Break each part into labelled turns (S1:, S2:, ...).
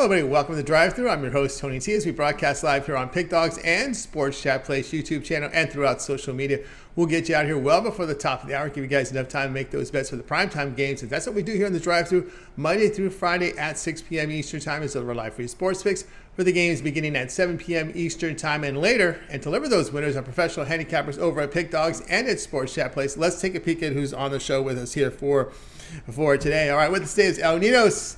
S1: Hello, everybody. Welcome to the Drive-Thru. I'm your host, Tony T. As we broadcast live here on Pick Dogs and Sports Chat Place YouTube channel and throughout social media. We'll get you out here well before the top of the hour, give you guys enough time to make those bets for the primetime games. And that's what we do here on the Drive-Thru, Monday through Friday at 6 p.m. Eastern Time. Is our live free sports picks for the games beginning at 7 p.m. Eastern Time and later. And to deliver those winners are professional handicappers over at Pick Dogs and at Sports Chat Place. Let's take a peek at who's on the show with us here for today. All right, with us today is Ninos,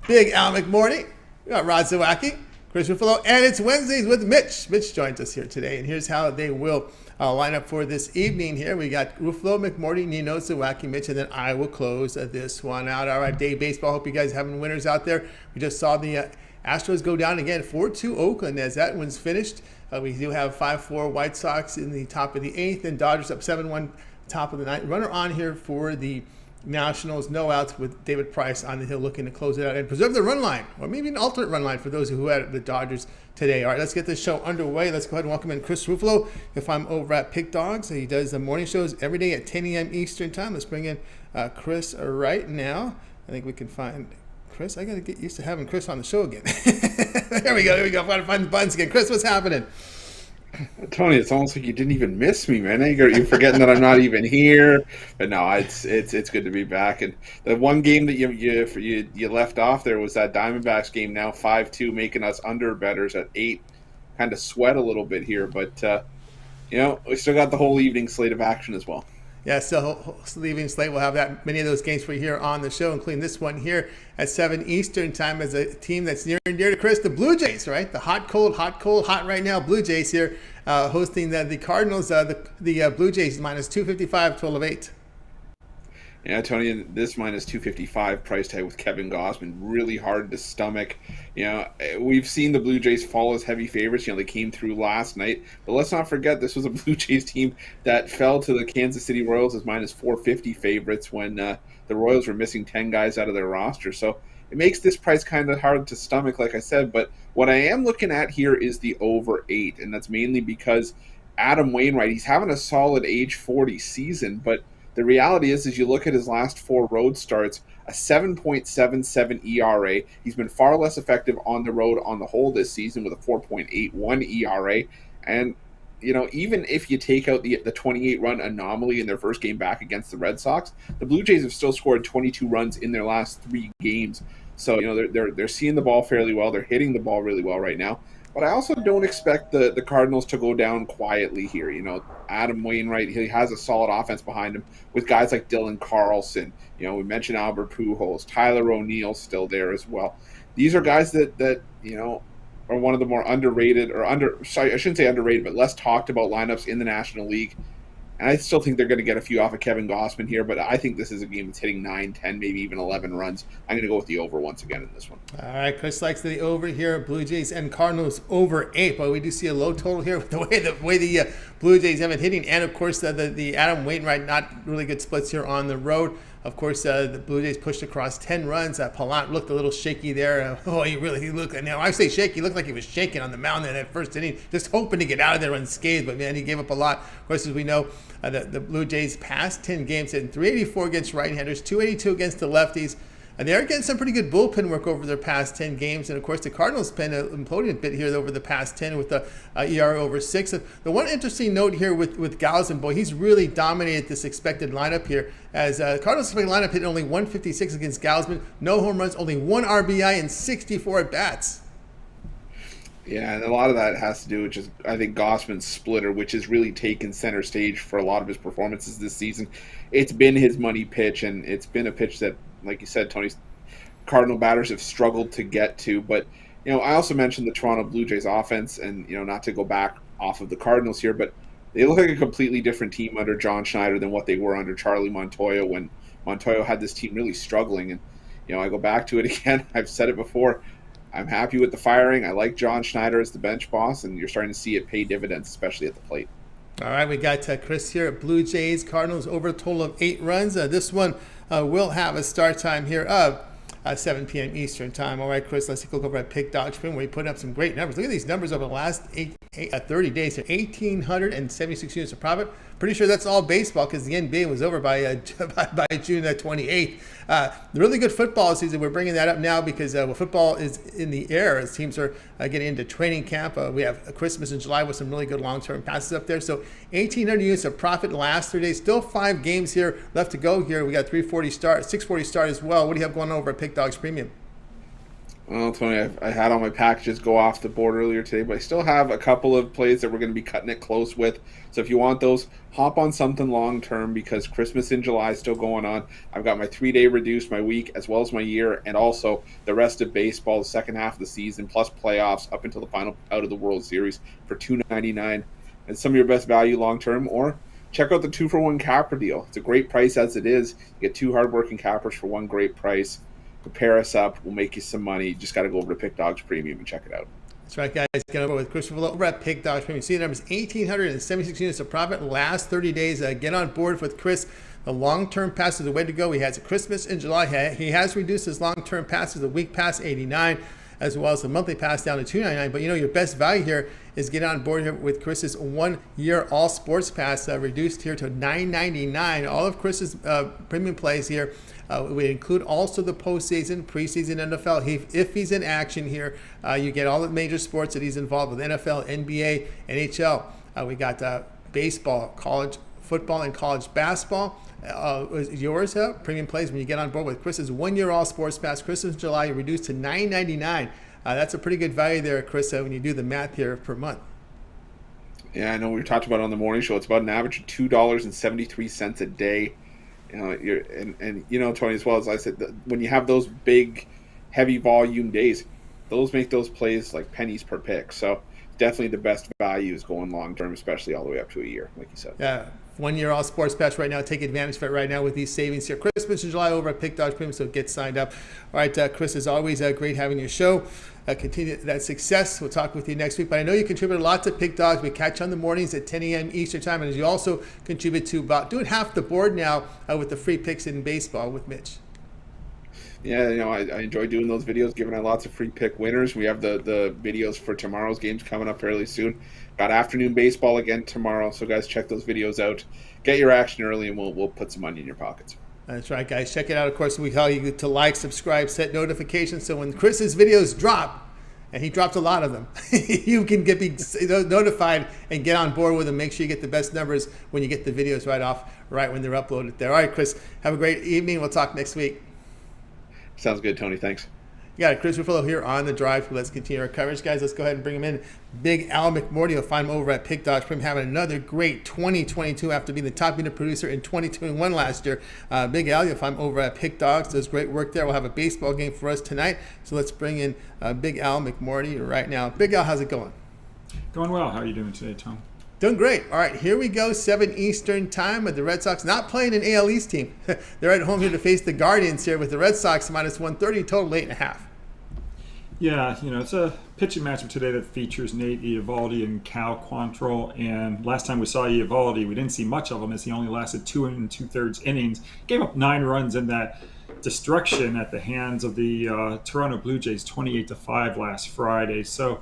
S1: Big Al McMordie. We got Rod Zawacky, Chris Ruffolo, and it's Wednesdays with Mitch. Mitch joins us here today, and here's how they will line up for this evening here. We got Ruffolo, McMordie, Nino, Zawacky, Mitch, and then I will close this one out. All right, day baseball. Hope you guys having winners out there. We just saw the Astros go down again, 4-2 Oakland as that one's finished. We do have 5-4 White Sox in the top of the eighth, and Dodgers up 7-1 top of the ninth. Runner on here for the Nationals, no outs with David Price on the hill looking to close it out and preserve the run line, or maybe an alternate run line for those who had the Dodgers today. All right, let's get this show underway. Let's go ahead and welcome in Chris Ruffolo. If I'm over at Pick Dogs, he does the morning shows every day at 10 a.m. Eastern Time. Let's bring in Chris right now. I think we can find Chris. I got to get used to having Chris on the show again. There we go. Got to find the buttons again. Chris, what's happening?
S2: Tony, it's almost like you didn't even miss me, man. You're forgetting that I'm not even here. But no, it's good to be back. And the one game that you left off there was that Diamondbacks game. Now 5-2, making us under bettors at 8. Kind of sweat a little bit here, but we still got the whole evening slate of action as well.
S1: Yeah, so leaving slate, we'll have that many of those games for you here on the show, including this one here at 7 Eastern Time as a team that's near and dear to Chris, the Blue Jays, right? The hot right now Blue Jays here hosting the Cardinals. The Blue Jays minus 255, total of 8.
S2: Yeah, Tony, this minus 255 price tag with Kevin Gausman, really hard to stomach. We've seen the Blue Jays fall as heavy favorites. They came through last night. But let's not forget, this was a Blue Jays team that fell to the Kansas City Royals as minus 450 favorites when the Royals were missing 10 guys out of their roster. So it makes this price kind of hard to stomach, like I said. But what I am looking at here is the over 8, and that's mainly because Adam Wainwright, he's having a solid age 40 season, but the reality is you look at his last 4 road starts, a 7.77 ERA. He's been far less effective on the road on the whole this season with a 4.81 ERA. And, even if you take out the 28-run anomaly in their first game back against the Red Sox, the Blue Jays have still scored 22 runs in their last 3 games. So, they're seeing the ball fairly well. They're hitting the ball really well right now. But I also don't expect the Cardinals to go down quietly here. Adam Wainwright, he has a solid offense behind him with guys like Dylan Carlson. We mentioned Albert Pujols, Tyler O'Neill still there as well. These are guys that are one of the more underrated I shouldn't say underrated, but less talked about lineups in the National League. And I still think they're going to get a few off of Kevin Gausman here, but I think this is a game that's hitting 9, 10, maybe even 11 runs. I'm going to go with the over once again in this one.
S1: All right, Chris likes the over here. Blue Jays and Cardinals over 8, but we do see a low total here with the way the Blue Jays have been hitting, and of course the Adam Wainwright, not really good splits here on the road. Of course, the Blue Jays pushed across 10 runs. Pallant looked a little shaky there. He looked. Now I say shaky. He looked like he was shaking on the mound in that first inning, just hoping to get out of there unscathed. But man, he gave up a lot. Of course, as we know, the Blue Jays past 10 games hitting 384 against right-handers, 282 against the lefties. And they're getting some pretty good bullpen work over their past 10 games. And, of course, the Cardinals been imploding a bit here over the past 10 with the ERA over 6. The one interesting note here with Gausman, boy, he's really dominated this expected lineup here. As Cardinals expected lineup hit only 156 against Gausman, no home runs, only 1 RBI, and 64 at-bats.
S2: Yeah, and a lot of that has to do with just, I think, Gausman's splitter, which has really taken center stage for a lot of his performances this season. It's been his money pitch, and it's been a pitch that, like you said, Tony, Cardinal batters have struggled to get to. But, I also mentioned the Toronto Blue Jays offense, and, not to go back off of the Cardinals here, but they look like a completely different team under John Schneider than what they were under Charlie Montoyo when Montoyo had this team really struggling. And, I go back to it again. I've said it before. I'm happy with the firing. I like John Schneider as the bench boss, and you're starting to see it pay dividends, especially at the plate.
S1: All right, we got Chris here at Blue Jays, Cardinals over a total of 8 runs. This one will have a start time here of 7 p.m. Eastern Time. All right, Chris, let's take a look over at Pick Dog Spin, where you put up some great numbers. Look at these numbers over the last 30 days here. 1,876 units of profit, pretty sure that's all baseball because the NBA was over by June 28th. The really good football season, we're bringing that up now because football is in the air as teams are getting into training camp. We have Christmas in July with some really good long-term passes up there. So 1,800 units of profit in the last 3 days. Still 5 games here left to go here. We got 340 start, 640 start as well. What do you have going on over at Pick Dogs Premium?
S2: Well, Tony, I had all my packages go off the board earlier today, but I still have a couple of plays that we're going to be cutting it close with. So if you want those, hop on something long-term because Christmas in July is still going on. I've got my 3-day reduced, my week, as well as my year, and also the rest of baseball, the second half of the season, plus playoffs up until the final out of the World Series for $2.99. And some of your best value long-term, or check out the 2-for-1 capper deal. It's a great price as it is. You get 2 hardworking cappers for one great price. Pair us up. We'll make you some money. You just got to go over to Pick Dogs Premium and check it out.
S1: That's right, guys. Get over with Chris Ruffolo over at Pick Dogs Premium. See the numbers, 1,876 units of profit in the last 30 days. Get on board with Chris. The long-term pass is the way to go. He has a Christmas in July. He has reduced his long-term passes, the week pass, $89, as well as the monthly pass down to $299. But your best value here is get on board here with Chris's 1-year all sports pass, reduced here to $9.99. All of Chris's premium plays here. We include also the postseason, preseason NFL. If he's in action here, you get all the major sports that he's involved with: NFL, NBA, NHL. We got baseball, college football, and college basketball. Yours premium plays when you get on board with Chris's 1-year all sports pass. Christmas in July reduced to $9.99. That's a pretty good value there, Chris, when you do the math here per month.
S2: Yeah, I know we talked about it on the morning show. It's about an average of $2.73 a day. Tony, as well as I said, when you have those big, heavy volume days, those make those plays like pennies per pick. So definitely the best value is going long term, especially all the way up to a year, like you said.
S1: Yeah, 1-year all sports pass right now. Take advantage of it right now with these savings here. Christmas in July over at Pick Dogs Premium, so get signed up. All right, Chris, as always, great having your show. Continue that success. We'll talk with you next week. But I know you contribute a lot to Pick Dogs. We catch on the mornings at 10 a.m. Eastern Time. And you also contribute to about doing half the board now with the free picks in baseball with Mitch.
S2: Yeah, I enjoy doing those videos, giving out lots of free pick winners. We have the videos for tomorrow's games coming up fairly soon. Got afternoon baseball again tomorrow. So, guys, check those videos out. Get your action early, and we'll put some money in your pockets.
S1: That's right, guys. Check it out. Of course, we tell you to like, subscribe, set notifications. So when Chris's videos drop, and he dropped a lot of them, you can be notified and get on board with them. Make sure you get the best numbers when you get the videos right when they're uploaded there. All right, Chris, have a great evening. We'll talk next week.
S2: Sounds good, Tony. Thanks.
S1: You got Chris Ruffolo here on the Drive-Thru. Let's continue our coverage, guys. Let's go ahead and bring him in. Big Al McMordie. You'll find him over at Pick Dogs Premium, having another great 2022 after being the top unit producer in 2021 last year. Big Al, you'll find him over at Pick Dogs. Does great work there. We'll have a baseball game for us tonight. So let's bring in Big Al McMordie right now. Big Al, how's it going?
S3: Going well. How are you doing today, Tom?
S1: Doing great. All right, here we go, 7 Eastern time with the Red Sox not playing an AL East team. They're at home here to face the Guardians here with the Red Sox minus 130, total 8.5.
S3: Yeah, it's a pitching matchup today that features Nate Eovaldi and Cal Quantrill. And last time we saw Eovaldi, we didn't see much of him as he only lasted 2 2/3 innings. Gave up 9 runs in that destruction at the hands of the Toronto Blue Jays, 28-5 last Friday. So,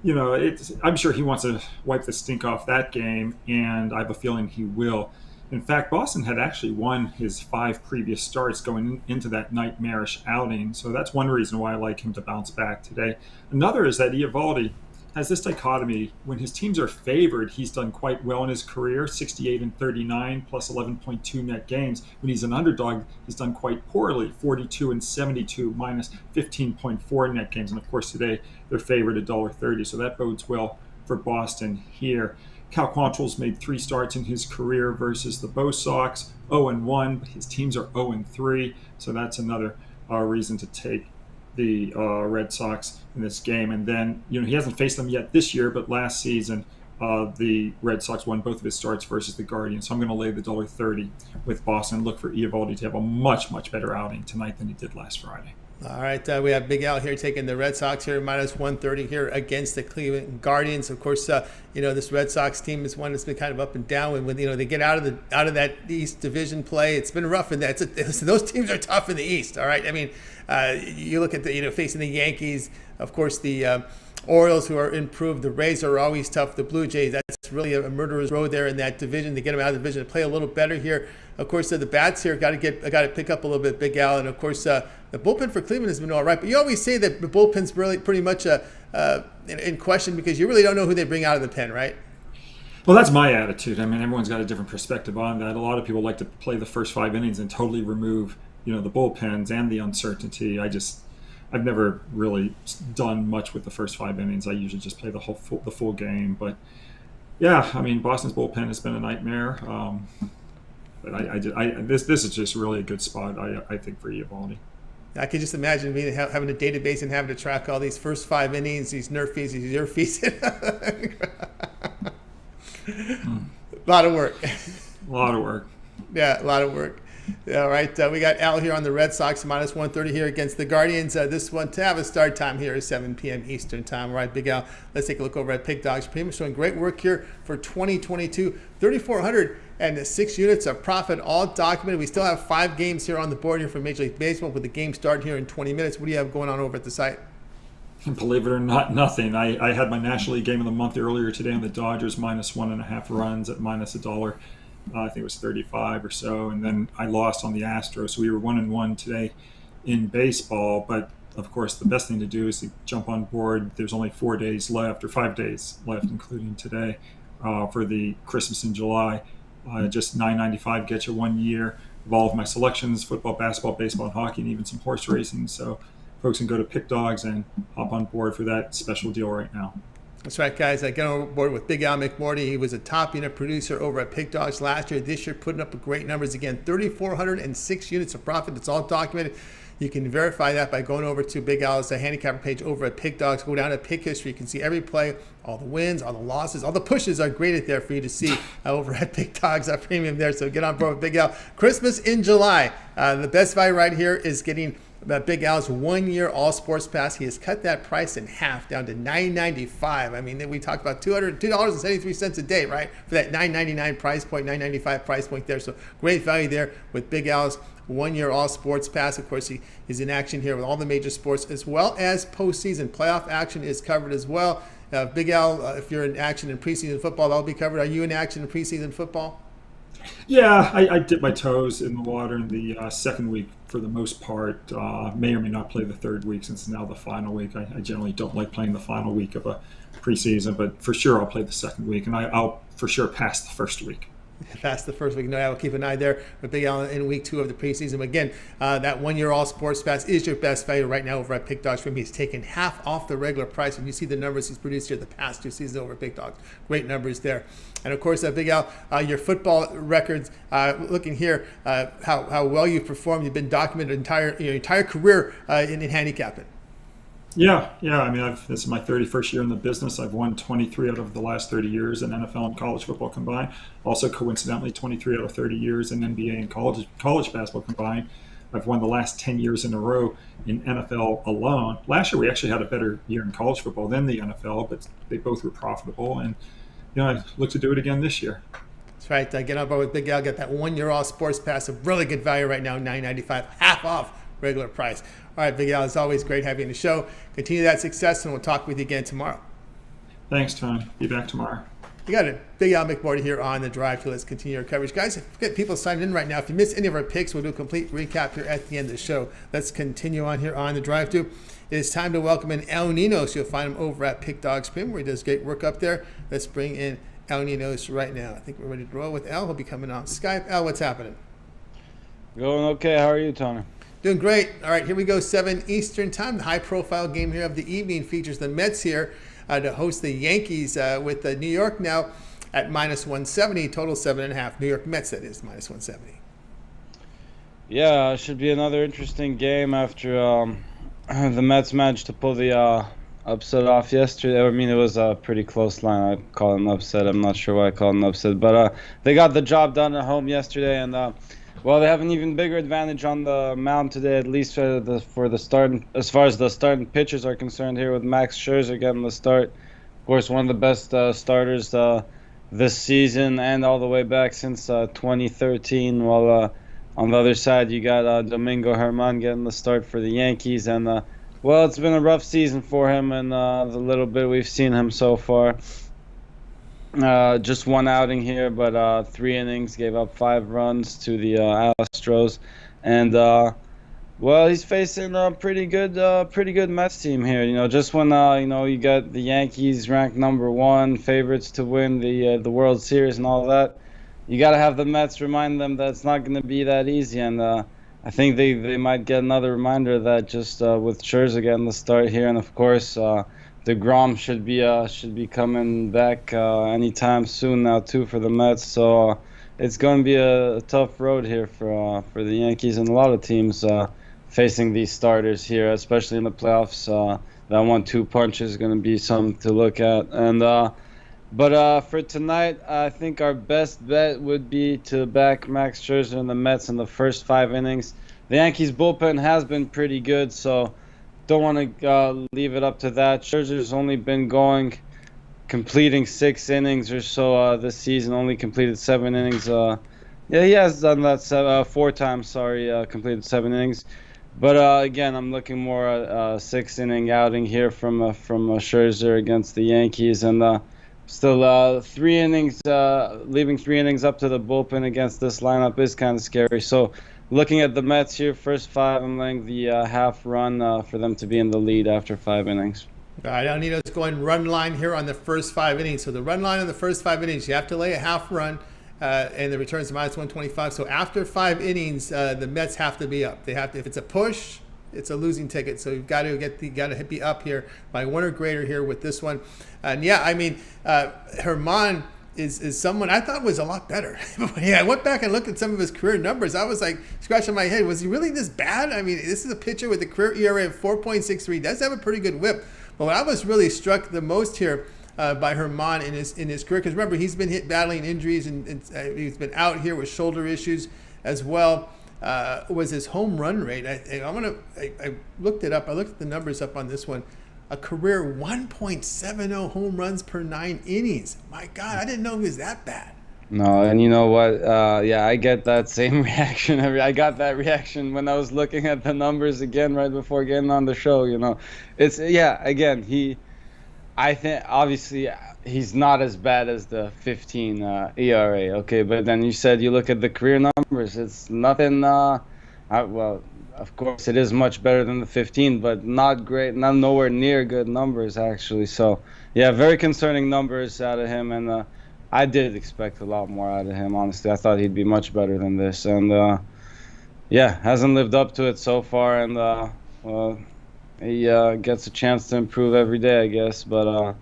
S3: I'm sure he wants to wipe the stink off that game, and I have a feeling he will. In fact, Boston had actually won his 5 previous starts going into that nightmarish outing. So that's one reason why I like him to bounce back today. Another is that Eovaldi has this dichotomy. When his teams are favored, he's done quite well in his career, 68-39 plus 11.2 net games. When he's an underdog, he's done quite poorly, 42-72 minus 15.4 net games. And of course, today they're favored $1.30. So that bodes well for Boston here. Cal Quantrill's made 3 starts in his career versus the Bo Sox, 0-1, but his teams are 0-3, so that's another reason to take the Red Sox in this game. And then, he hasn't faced them yet this year, but last season the Red Sox won both of his starts versus the Guardians. So I'm going to lay the $1.30 with Boston. Look for Eovaldi to have a much, much better outing tonight than he did last Friday.
S1: All right, we have Big Al here taking the Red Sox here, minus 130 here against the Cleveland Guardians. Of course, this Red Sox team is one that's been kind of up and down. When they get out of that East Division play, it's been rough. And those teams are tough in the East. All right, I mean, you look at facing the Yankees, of course, the Orioles, who are improved. The Rays are always tough. The Blue Jays, that's really a murderer's row there in that division to get them out of the division to play a little better here. Of course, the bats here got to pick up a little bit, Big Al, and of course the bullpen for Cleveland has been all right. But you always say that the bullpen's really pretty much in question because you really don't know who they bring out of the pen, right?
S3: Well, that's my attitude. I mean, everyone's got a different perspective on that. A lot of people like to play the first 5 innings and totally remove, the bullpens and the uncertainty. I've never really done much with the first 5 innings. I usually just play the full game. But yeah, I mean, Boston's bullpen has been a nightmare. But this is just really a good spot, I think, for Eovaldi.
S1: I can just imagine having a database and having to track all these first 5 innings, these nerfies, these yerfies. A lot of work.
S3: A lot of work.
S1: Yeah, a lot of work. All right, we got Al here on the Red Sox, minus 130 here against the Guardians. This one to have a start time here is 7 p.m. Eastern time. All right, Big Al, let's take a look over at Pick Dogs Premium. Showing great work here for 2022. 3,406 units of profit, all documented. We still have 5 games here on the board here for Major League Baseball with the game starting here in 20 minutes. What do you have going on over at the site?
S3: Believe it or not, nothing. I had my National League game of the month earlier today on the Dodgers, minus 1.5 runs at minus $1. I think it was 35 or so, and then I lost on the Astros. So we were 1-1 today in baseball. But of course, the best thing to do is to jump on board. There's only 4 days left, or 5 days left, including today, for the Christmas in July. Just $9.95 gets you 1 year of all of my selections: football, basketball, baseball, and hockey, and even some horse racing. So folks can go to Pick Dogs and hop on board for that special deal right now.
S1: That's right, guys. I get on board with Big Al McMordie. He was a top unit producer over at Pick Dogs last year. This year, putting up great numbers again. 3,406 units of profit. It's all documented. You can verify that by going over to Big Al's handicapper page over at Pick Dogs. Go down to Pick History. You can see every play, all the wins, all the losses, all the pushes are graded there for you to see over at Pick Dogs Premium there. So get on board with Big Al. Christmas in July. The best value right here is getting Big Al's 1 year all sports pass. He has cut that price in half down to $9.95. I mean, we talked about $2.73 a day, right? For that $9.99 price point, $9.95 price point there. So great value there with Big Al's 1 year all sports pass. Of course, he is in action here with all the major sports as well as postseason. Playoff action is covered as well. Big Al, if you're in action in preseason football, that'll be covered. Are you in action in preseason football?
S3: Yeah, I dip my toes in the water in the second week for the most part. May or may not play the third week since it's now the final week. I generally don't like playing the final week of a preseason, but for sure I'll play the second week, and I'll for sure pass the first week.
S1: That's the first week. No, I will keep an eye there with Big Al in week 2 of the preseason. Again, that 1 year all sports pass is your best value right now over at Pick Dogs. He's taken half off the regular price. And you see the numbers he's produced here the past 2 seasons over at Pick Dogs. Great numbers there. And of course, Big Al, your football records, looking here, how well you've performed. You've been documented your entire career in handicapping.
S3: Yeah. I mean, this is my 31st year in the business. I've won 23 out of the last 30 years in NFL and college football combined. Also, coincidentally, 23 out of 30 years in NBA and college basketball combined. I've won the last 10 years in a row in NFL alone. Last year, we actually had a better year in college football than the NFL, but they both were profitable. And, I look to do it again this year.
S1: That's right. Get on board with Big Al. Get that 1 year all sports pass. A really good value right now, $9.95, half off regular price. All right, Big Al, it's always great having you on the show. Continue that success, and we'll talk with you again tomorrow.
S3: Thanks, Tony. Be back tomorrow.
S1: You got it. Big Al McMordie here on the Drive-Thru. Let's continue our coverage. Guys, if we get people signed in right now, if you missed any of our picks, we'll do a complete recap here at the end of the show. Let's continue on here on the Drive-Thru. It is time to welcome in El Ninos. You'll find him over at Pick Dogs Premium, where he does great work up there. Let's bring in El Ninos right now. I think we're ready to roll with El. He'll be coming on Skype. El, what's happening?
S4: Going okay. How are you, Tony?
S1: Doing great. All right, here we go, 7 Eastern time. The high-profile game here of the evening features the Mets here to host the Yankees with New York now at minus 170, total 7.5. New York Mets, that is, minus 170.
S4: Yeah, it should be another interesting game after the Mets managed to pull the upset off yesterday. I mean, it was a pretty close line. I'd call it an upset. I'm not sure why I call it an upset. But they got the job done at home yesterday, and well, they have an even bigger advantage on the mound today, at least for the starting, as far as the starting pitchers are concerned here, with Max Scherzer getting the start. Of course, one of the best starters this season and all the way back since 2013. While on the other side, you got Domingo Germán getting the start for the Yankees. And, well, it's been a rough season for him, and the little bit we've seen him so far. Just one outing here, but 3 innings, gave up 5 runs to the Astros, and well, he's facing a pretty good Mets team here. Just when you got the Yankees ranked #1, favorites to win the World Series and all that, you got to have the Mets remind them that it's not going to be that easy. And I think they might get another reminder of that just with Scherzer getting the start here, and of course DeGrom should be coming back anytime soon now too for the Mets. So it's going to be a tough road here for the Yankees and a lot of teams facing these starters here, especially in the playoffs. That 1-2 punch is going to be something to look at. And but for tonight, I think our best bet would be to back Max Scherzer and the Mets in the first 5 innings. The Yankees bullpen has been pretty good, so don't want to leave it up to that. Scherzer's only been completing 6 innings or so this season. Only completed 7 innings. Yeah, he has done that 4 times. Completed 7 innings. But again, I'm looking more at a 6-inning outing here from Scherzer against the Yankees, and still 3 innings, leaving 3 innings up to the bullpen against this lineup is kind of scary. So looking at the Mets here, first 5, I'm laying the half run for them to be in the lead after 5 innings.
S1: All right, El Nino's going run line here on the first 5 innings. So the run line on the first 5 innings, you have to lay a half run, and the returns to -125. So after 5 innings, the Mets have to be up. They have to. If it's a push, it's a losing ticket. So you've got to be up here by 1 or greater here with this one. And yeah, I mean, Herman is someone I thought was a lot better. Yeah, I went back and looked at some of his career numbers. I was like scratching my head. Was he really this bad? I mean, this is a pitcher with a career ERA of 4.63. Does have a pretty good whip. But what I was really struck the most here by Herman in his career, because remember, he's been battling injuries and he's been out here with shoulder issues as well, was his home run rate. I looked it up. I looked at the numbers up on this one. A career 1.70 home runs per 9 innings. My God, I didn't know he was that bad.
S4: No, and you know what? Yeah, I get that same reaction. I got that reaction when I was looking at the numbers again right before getting on the show. It's again, I think obviously he's not as bad as the 15 ERA. Okay, but then you said you look at the career numbers. It's nothing. Well, of course, it is much better than the 15, but not great, nowhere near good numbers, actually. So, yeah, very concerning numbers out of him, and I did expect a lot more out of him, honestly. I thought he'd be much better than this, and, yeah, hasn't lived up to it so far, and well, he gets a chance to improve every day, I guess, but,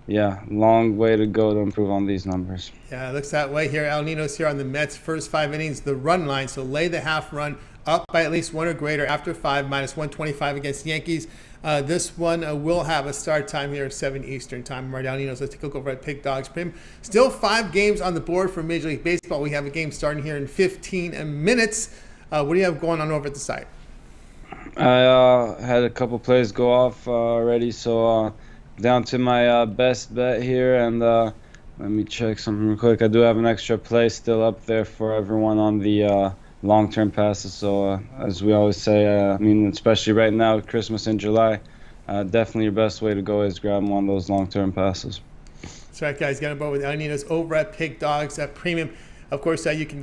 S4: yeah, long way to go to improve on these numbers.
S1: Yeah, it looks that way here. El Nino's here on the Mets' first 5 innings, the run line, so lay the half run, up by at least 1 or greater after 5, -125 against the Yankees. This one will have a start time here, 7 Eastern time. El Nino's. Let's take a look over at Pick Dogs Prim. Still 5 games on the board for Major League Baseball. We have a game starting here in 15 minutes. What do you have going on over at the site?
S4: I had a couple plays go off already, so down to my best bet here, and let me check something real quick. I do have an extra play still up there for everyone on the long-term passes. So as we always say, I mean, especially right now, Christmas in July, definitely your best way to go is grab one of those long-term passes.
S1: That's right, guys. Get on board with El Nino's over at Pick Dogs at Premium. Of course, you can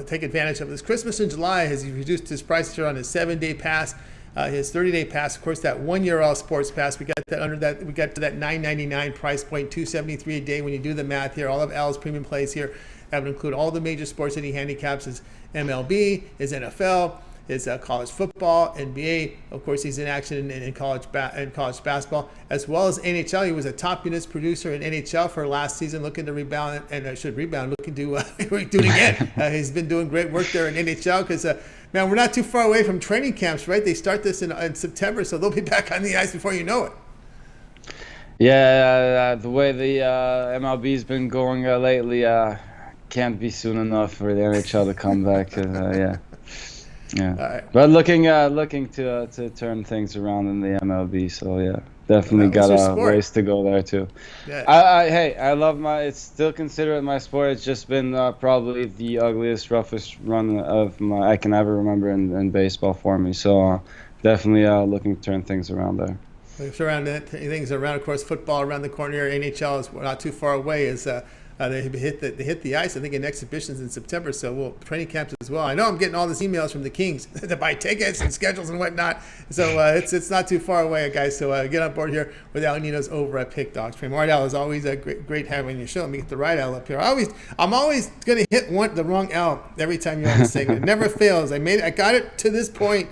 S1: take advantage of this. Christmas in July has reduced his prices here on his 7-day pass, his 30-day pass. Of course, that 1-year all sports pass. We got that under that. We got to that $9.99 price point, $273 a day. When you do the math here, all of Al's premium plays here. That would include all the major sports that he handicaps: his MLB, his NFL, his college football, NBA. Of course, he's in action in college basketball, as well as NHL. He was a top units producer in NHL for last season, looking to rebound, and looking to do it again. He's been doing great work there in NHL because, man, we're not too far away from training camps, right? They start this in September, so they'll be back on the ice before you know it.
S4: Yeah, the way the MLB's been going lately, can't be soon enough for the NHL to come back. Yeah. Right. But looking to turn things around in the MLB. So yeah, definitely got a ways to go there too. Yeah. I love it's still considered my sport. It's just been probably the ugliest, roughest run I can ever remember in baseball for me. So definitely looking to turn things around there.
S1: Things around, of course, football around the corner here. NHL is not too far away. They hit the ice, I think, in exhibitions in September. So training camps as well. I know I'm getting all these emails from the Kings to buy tickets and schedules and whatnot. So it's not too far away, guys. So get on board here with Al Ninos over at Pick Dogs. Mardell is always great having your show. Let me get the right L up here. I'm always going to hit the wrong L every time you're on the segment. It never fails. I got it to this point,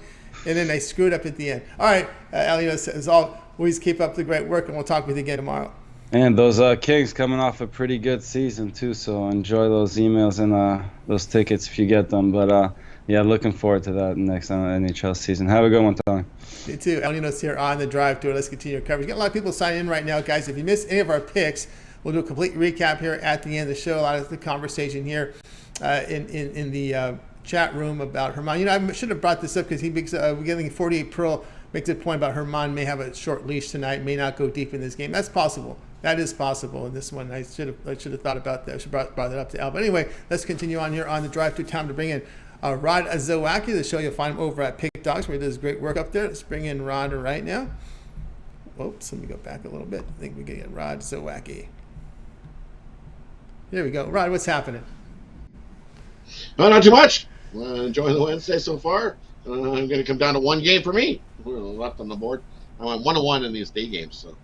S1: and then I screwed up at the end. All right, Al Ninos, as always, keep up the great work, and we'll talk with you again tomorrow.
S4: And those Kings coming off a pretty good season too, so enjoy those emails and those tickets if you get them. But yeah, looking forward to that next NHL season. Have a good one, Tony.
S1: You too. El Ninos here on the Drive-Thru. Let's continue our coverage. Got a lot of people signing in right now, guys. If you missed any of our picks, we'll do a complete recap here at the end of the show. A lot of the conversation here in the chat room about Herman. I should have brought this up because we're getting 48 Pearl makes a point about Herman may have a short leash tonight, may not go deep in this game. That's possible. That is possible in this one. I should have thought about that. I should have brought that up to Al. But anyway, let's continue on here on the Drive-Thru. Time to bring in Rod Zawacky. The show you'll find him over at Pick Dogs, where he does great work up there. Let's bring in Rod right now. Oops, let me go back a little bit. I think we can get Rod Zawacky. There we go. Rod, what's happening?
S5: Not too much. Enjoying the Wednesday so far. I'm going to come down to one game for me. We're left on the board. I went 1-1 in these day games. So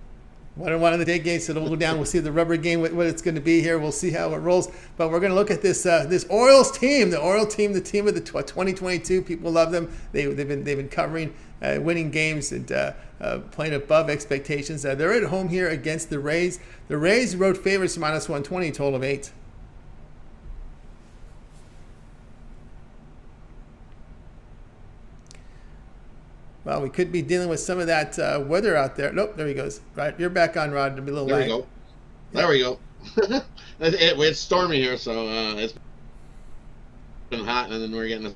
S1: 1-1 in the day games, so it'll go down. We'll see the rubber game, what it's going to be here. We'll see how it rolls. But we're going to look at this Orioles team, the team of the 2022. People love them. They've been covering winning games and playing above expectations. They're at home here against the Rays. The Rays road favorites -120, total of 8. Well, we could be dealing with some of that weather out there. Nope, there he goes. Right, you're back on, Rod. It'll be a little
S5: there we go. There we go. It's stormy here, so it's been hot, and then we're getting.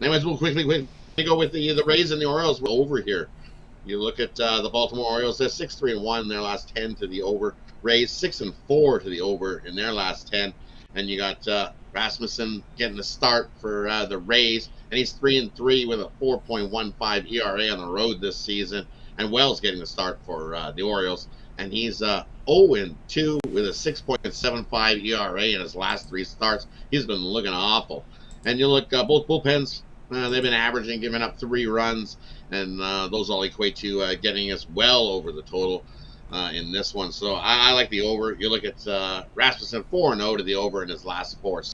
S5: Anyways, we'll quickly go with the Rays and the Orioles. We're over here. You look at the Baltimore Orioles. They're 6-3-1 in their last 10 to the over. Rays 6-4 to the over in their last 10. And you got Rasmussen getting the start for the Rays, and he's 3-3 with a 4.15 ERA on the road this season. And Wells getting the start for the Orioles, and he's 0-2 with a 6.75 ERA in his last 3 starts. He's been looking awful. And you look both bullpens. They've been averaging, giving up 3 runs, and those all equate to getting us well over the total in this one. So I like the over. You look at Rasmussen 4-0 to the over in his last 4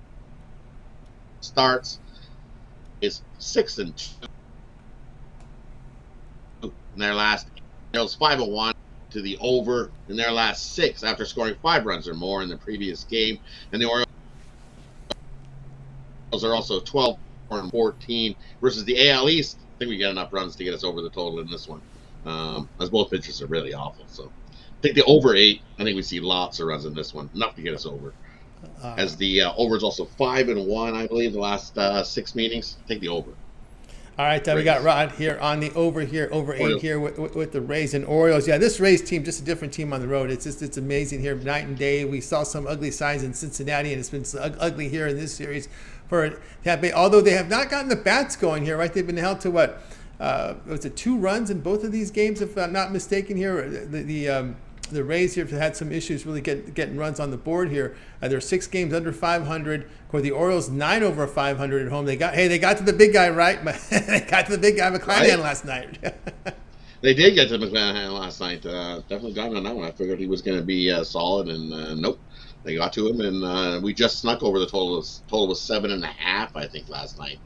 S5: starts. Is 6-2 in their last. Orioles 5-1 to the over in their last 6 after scoring 5 runs or more in the previous game. And the Orioles are also 12-14 versus the AL East. I think we get enough runs to get us over the total in this one, as both pitchers are really awful. So take the over 8. I think we see lots of runs in this one, enough to get us over. As the over is also 5-1, I believe, the last 6 meetings. Take the over.
S1: All right, we got Rod here on the over 8 here with the Rays and Orioles. Yeah, this Rays team, just a different team on the road. It's amazing here, night and day. We saw some ugly signs in Cincinnati, and it's been ugly here in this series for Tampa Bay. Although they have not gotten the bats going here, right? They've been held to what? Was it 2 runs in both of these games, if I'm not mistaken here? The Rays here have had some issues really getting runs on the board here. They're 6 games under 500. Of course, the Orioles 9 over 500 at home. They got to the big guy, right? They got to the big guy McClanahan last night.
S5: They did get to McMahon last night. Definitely got him on that one. I figured he was going to be solid, and nope. They got to him, and we just snuck over the total. Total was 7.5, I think, last night.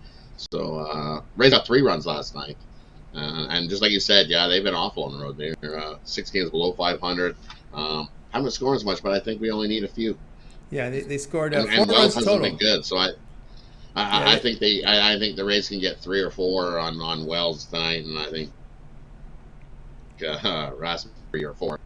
S5: So Rays got 3 runs last night. And just like you said, yeah, they've been awful on the road. They're 6 games below 500. Haven't scored as much, but I think we only need a few.
S1: Yeah, they scored 4
S5: and
S1: runs
S5: hasn't
S1: total.
S5: Been good, so I think the Rays can get 3 or 4 on Wells tonight, and I think Rasmussen 3 or 4.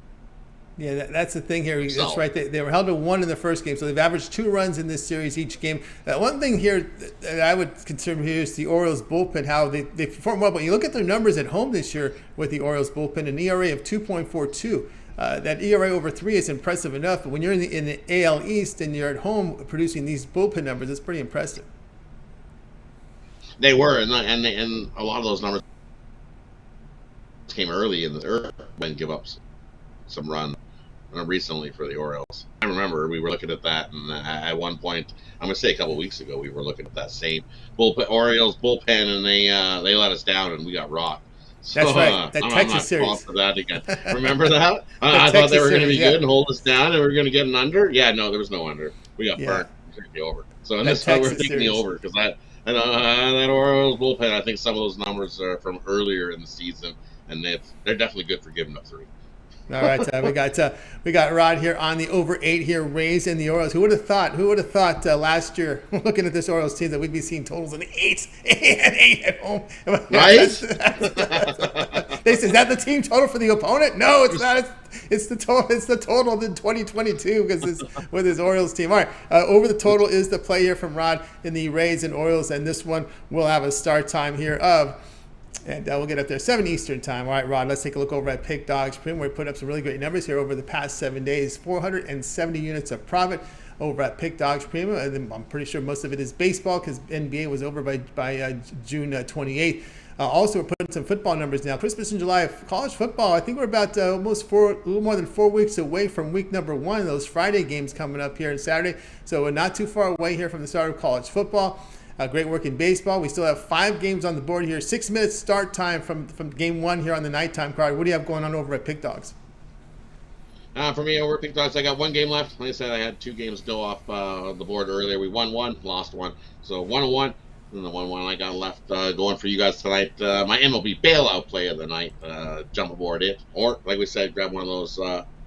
S1: Yeah, that's the thing here. That's right. They were held to 1 in the first game, so they've averaged 2 runs in this series each game. One thing here that I would consider here is the Orioles bullpen, how they perform well. But you look at their numbers at home this year with the Orioles bullpen, an ERA of 2.42. That ERA over 3 is impressive enough, but when you're in the AL East and you're at home producing these bullpen numbers, it's pretty impressive.
S5: They were, and a lot of those numbers came early in the earth and give up some run recently for the Orioles. I remember we were looking at that, and at one point, I'm gonna say a couple of weeks ago, we were looking at that same Orioles bullpen, and they let us down, and we got rocked. So,
S1: That's right. That
S5: I'm
S1: Texas
S5: not
S1: series.
S5: falling for that again. Remember that? I thought they were going to be good and hold us down, and we were going to get an under. Yeah, no, there was no under. We got burnt. We took the over. So in this one, we're taking the over because that Orioles bullpen. I think some of those numbers are from earlier in the season, and they're definitely good for giving up 3.
S1: All right, we got Rod here on the over 8 here, Rays and the Orioles. Who would have thought? Last year, looking at this Orioles team, that we'd be seeing totals in the 8 and 8 at home?
S5: Right?
S1: They said, is that the team total for the opponent? No, it's not. It's the total. It's the total in 2022 because it's with his Orioles team. All right, over the total is the play here from Rod in the Rays and Orioles, and this one will have a start time here of. And we'll get up there 7 Eastern time. All right, Rod, let's take a look over at Pick Dogs Premium. We put up some really great numbers here over the past 7 days. 470 units of profit over at Pick Dogs Premium. And I'm pretty sure most of it is baseball because NBA was over by June 28th. Also, we're putting some football numbers now. Christmas in July, college football. I think we're about a little more than 4 weeks away from week number 1. Those Friday games coming up here on Saturday. So we're not too far away here from the start of college football. Great work in baseball. We still have 5 games on the board here. 6 minutes start time from game 1 here on the nighttime card. What do you have going on over at Pick Dogs?
S5: For me, over at Pick Dogs, I got 1 game left. Like I said, I had 2 games go off the board earlier. We won 1, lost 1. So 1-1. And the 1-1 I got left going for you guys tonight. My MLB bailout play of the night. Jump aboard it. Or, like we said, grab one of those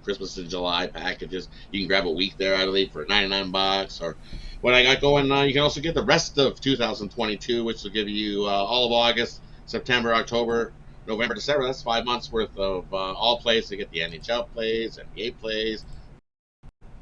S5: Christmas in July packages. You can grab a week there, I believe, for $99 or what I got going. You can also get the rest of 2022, which will give you all of August, September, October, November, December. That's 5 months worth of all plays. To get the NHL plays, NBA plays,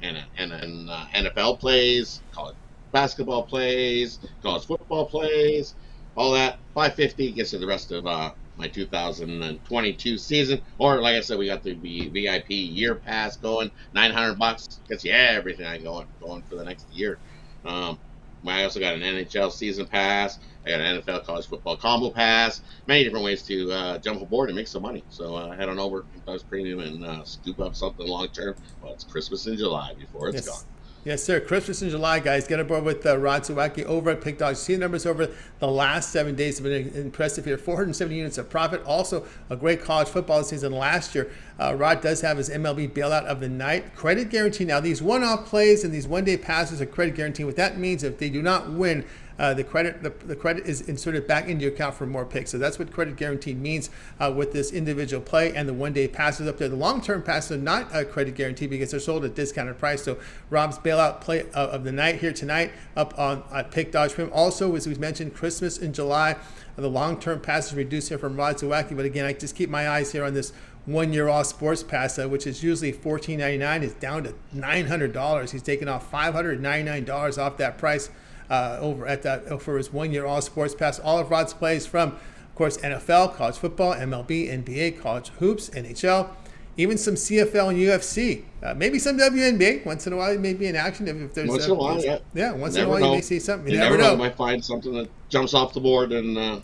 S5: and NFL plays, college basketball plays, college football plays, all that. $550 gets you the rest of my 2022 season. Or like I said, we got the VIP year pass going. $900 gets you everything I going for the next year. I also got an NHL season pass. I got an NFL college football combo pass. Many different ways to jump aboard and make some money. So head on over to Dogs Premium and scoop up something long term. Well, it's Christmas in July before it's gone.
S1: Yes, sir. Christmas in July, guys. Get aboard with Rod Zawacky over at Pick Dogs. See the numbers over the last 7 days have been impressive here. 470 units of profit. Also, a great college football season last year. Rod does have his MLB bailout of the night. Credit guarantee. Now, these one-off plays and these one-day passes are credit guarantee. What that means, if they do not win, the credit is inserted back into your account for more picks. So that's what credit guarantee means with this individual play and the one-day passes up there. The long-term passes are not a credit guarantee because they're sold at discounted price. So Rob's bailout play of the night here tonight up on Pick Dogs Premium. Also, as we mentioned, Christmas in July. The long-term passes reduced here from Rod Zawacky. But again, I just keep my eyes here on this 1 year all sports pass, which is usually $14.99, is down to $900. He's taken off $599 off that price. Over at that for his 1 year all sports pass. All of Rod's plays from, of course, NFL, college football, MLB, NBA, college hoops, NHL, even some CFL and UFC. Maybe some WNBA. Once in a while, maybe in action. If there's
S5: once in a while,
S1: yeah. Once in a while, you may see something.
S5: You never know. You might find something that jumps off the board and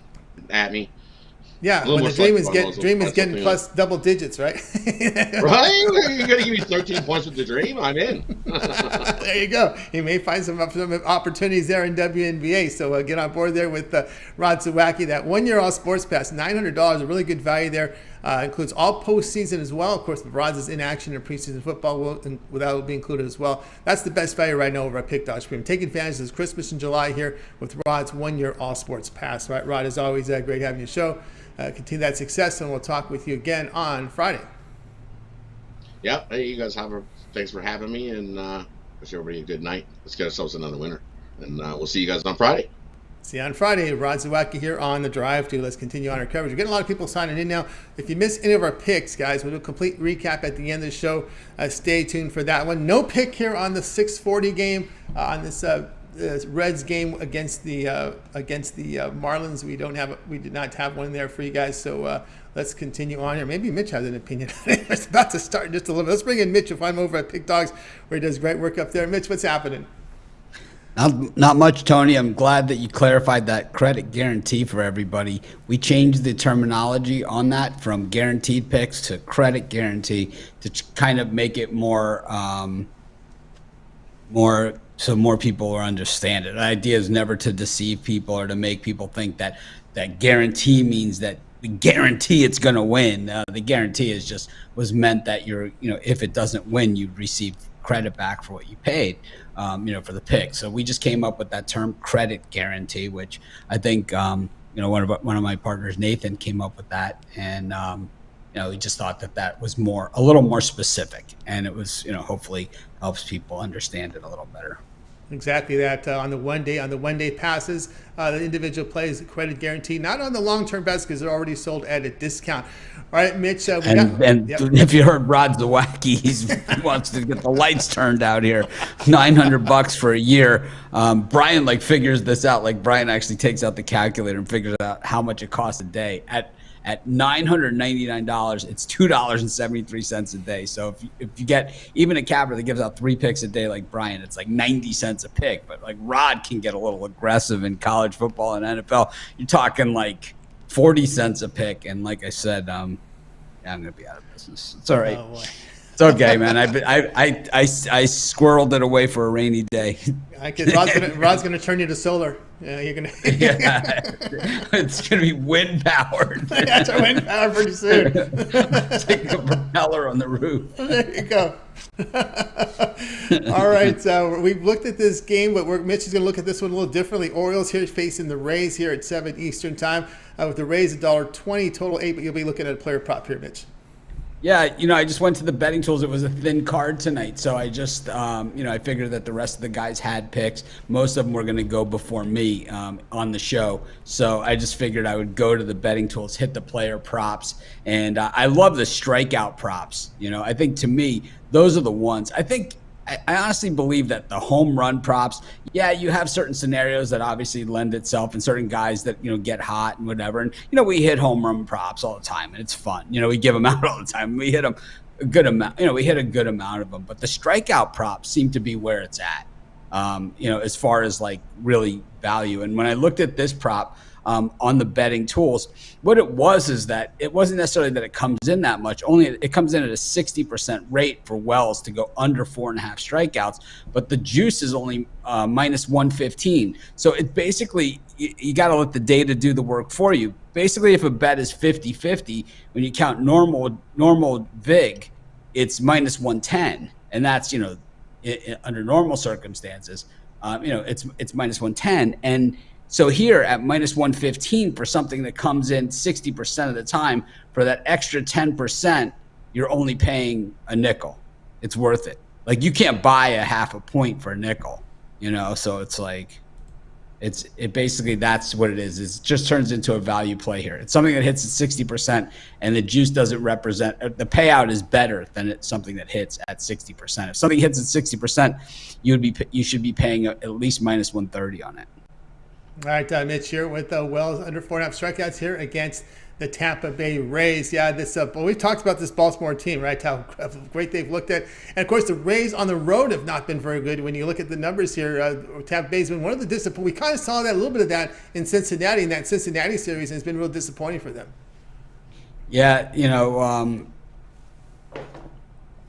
S5: at me.
S1: Yeah, when the dream is getting plus double digits, right?
S5: Right? You're going to give me 13 points with the dream? I'm in.
S1: There you go. You may find some opportunities there in WNBA. So get on board there with Rod Zawacky. That 1 year all sports pass, $900, a really good value there. Includes all postseason as well. Of course, Rod's is in action in preseason football. That will be included as well. That's the best value right now over at Pick Dogs Premium. Take advantage of this Christmas in July here with Rod's 1 year all sports pass. Right, Rod, as always, great having you show. Continue that success, and we'll talk with you again on Friday.
S5: Yeah, hey, you guys thanks for having me, and wish everybody a good night. Let's get ourselves another winner, and we'll see you guys on Friday.
S1: See you on Friday. Rod Zawacky here on the Drive-Thru. Let's continue on our coverage. We're getting a lot of people signing in now. If you miss any of our picks, guys, we'll do a complete recap at the end of the show. Stay tuned for that one. No pick here on the 6:40 game on this Reds game against the Marlins. We did not have one there for you guys. So let's continue on here. Maybe Mitch has an opinion on it. It's about to start in just a little bit. Let's bring in Mitch if I'm over at Pick Dogs, where he does great work up there. Mitch, what's happening?
S6: Not much, Tony. I'm glad that you clarified that credit guarantee for everybody. We changed the terminology on that from guaranteed picks to credit guarantee to kind of make it more so more people will understand it. The idea is never to deceive people or to make people think that guarantee means that we guarantee it's going to win. The guarantee was meant that if it doesn't win, you receive credit back for what you paid, for the pick. So we just came up with that term credit guarantee, which I think, one of my partners, Nathan, came up with that. And, we just thought that was a little more specific, and it was, hopefully helps people understand it a little better.
S1: Exactly that. On the one day passes, the individual plays credit guarantee, not on the long-term bets because they're already sold at a discount. All right, Mitch. Yep.
S6: If you heard Rod Zawacky, he wants to get the lights turned out here. $900 for a year. Brian figures this out. Brian actually takes out the calculator and figures out how much it costs a day. At $999, it's $2.73 a day. So if you get even a capper that gives out 3 picks a day like Brian, it's 90 cents a pick. But Rod can get a little aggressive in college football and NFL. You're talking 40 cents a pick. And like I said, I'm going to be out of business. It's all right. Oh, it's okay, man. I squirreled it away for a rainy day.
S1: Rod's gonna turn you to solar. Yeah, you're gonna.
S6: Yeah, it's gonna be wind powered.
S1: That's our wind power pretty soon.
S6: Take a propeller on the roof.
S1: There you go. All right, so we've looked at this game, but Mitch is going to look at this one a little differently. Orioles here facing the Rays here at 7 Eastern time. With the Rays $1.20 total 8, but you'll be looking at a player prop here, Mitch.
S6: Yeah, I just went to the betting tools. It was a thin card tonight, so I just, I figured that the rest of the guys had picks. Most of them were going to go before me on the show, so I just figured I would go to the betting tools, hit the player props, and I love the strikeout props. I think to me, those are the ones. I honestly believe that the home run props, yeah, you have certain scenarios that obviously lend itself and certain guys that, get hot and whatever. And, we hit home run props all the time and it's fun. We give them out all the time. We hit them a good amount, we hit a good amount of them. But the strikeout props seem to be where it's at, as far as really value. And when I looked at this prop, on the betting tools, what it was is that it wasn't necessarily that it comes in that much. Only it comes in at a 60% rate for Wells to go under 4.5 strikeouts, but the juice is only minus 115. So it basically, you got to let the data do the work for you. Basically, if a bet is 50-50, when you count normal VIG, it's minus 110, and that's under normal circumstances, it's minus 110. And so here at minus 115 for something that comes in 60% of the time, for that extra 10%, you're only paying a nickel. It's worth it. You can't buy a half a point for a nickel, so it's basically that's what it is. It just turns into a value play here. It's something that hits at 60% and the juice doesn't represent, the payout is better than it's something that hits at 60%. If something hits at 60%, you should be paying at least minus 130 on it.
S1: All right, Mitch here with Wells under 4.5 strikeouts here against the Tampa Bay Rays. Yeah, we've talked about this Baltimore team, right? How great they've looked at. And, of course, the Rays on the road have not been very good. When you look at the numbers here, Tampa Bay's been one of the disappointing. We kind of saw that a little bit of that in Cincinnati, in that Cincinnati series, and it's been real disappointing for them.
S6: Yeah,